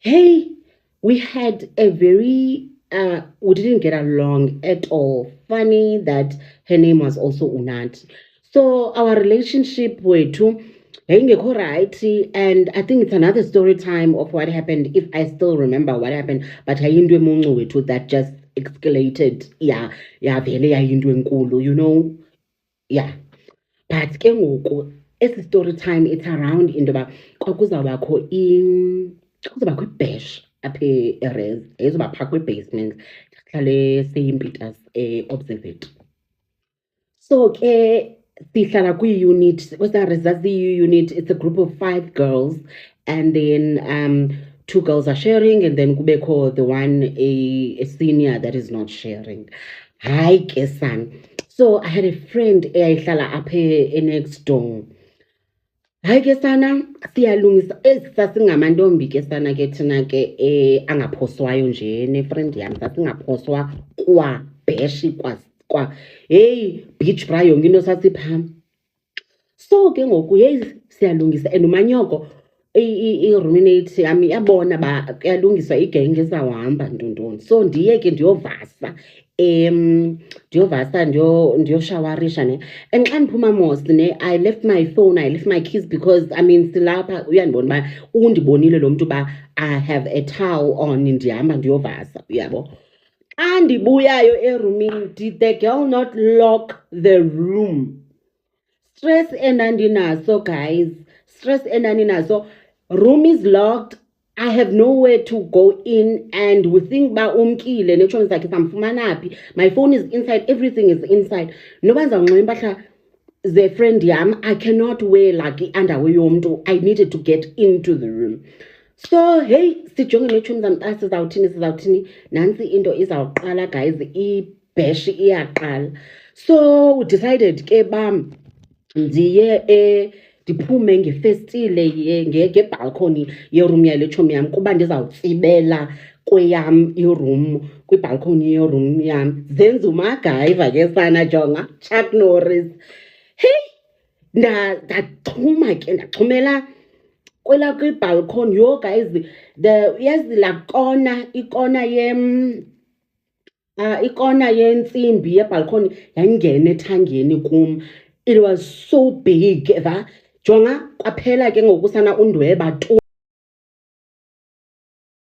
Hey, we had a very we didn't get along at all. Funny that her name was also Unat. So our relationship wethu yayingekho right, and I think it's another story time of what happened if I still remember what happened, but yayinto emuncu wethu that just escalated. Yeah, yeah, vele yayinto enkulu, Yeah. But ke ngoku esi story time it's around into yoba kwakuzawubakho ibhesh apha eRes ezoba phaa kwi-basement sihlale seyimpiters Observatory. So ke sihlala kwi-unit kwesarez zazii-unit. It's a group of 5 girls, and then 2 girls are sharing, and then kubekho the one a senior that is not sharing. Hayi ke son. So I had a friend eyayihlala apha next door. Hayi ke sana siyalungisa sasingamantombi ke sana ke thina ke angaphoswayo nje nefriend yam sasingaphoswa kwabheshi hey beach bra yonke into sasiphaa. So ke ngoku yeyi siyalungisa and umanyoko i-roommate yami yabona ba kuyalungiswa igenge izawuhamba ntontoni. So ndiye ke ndiyovasa ndiyoshawarisha ne. And xa ndiphuma mos ne, I left my phone, I left my keys, because I mean silapha uyandibona uba undibonile lo mntu uba I have a towel on ndihamba ndiyovasa, uyabo. Xa ndibuyayo erumini, did the girl not lock the room? Stress endandinaso, guys. Stress endandinaso. Room is locked. I have nowhere to go in, and we think ba umkile nechomi zakhe samfumana phi. My phone is inside, everything is inside. Noba ndizawunxiba impahla ze friend yam, I cannot wear like i-underwear yomntu. I needed to get into the room. So hey, sijonge nechomi zam xa sizawuthini nantsi into izawuqala, guys, ibheshi iyaqala. So we decided ke ba ndiye ndiphume ngefestile ngebhalkhoni yeroom yale tshomi yam kuba ndizawutsibela kweyam iroom kwibhalkhoni yeroom yam. Zenza uMacGyver ke sana, jonga, Chuck Norris. Hey, ndaxhuma ke ndaxhumela kwela kwibhalkhoni. Yho guys, yazi laa kona ikona yentsimbi yebhalkhoni yayingena ethangeni kum. It was so big, jonga, kwaphela ke ngoku sana undweba tu.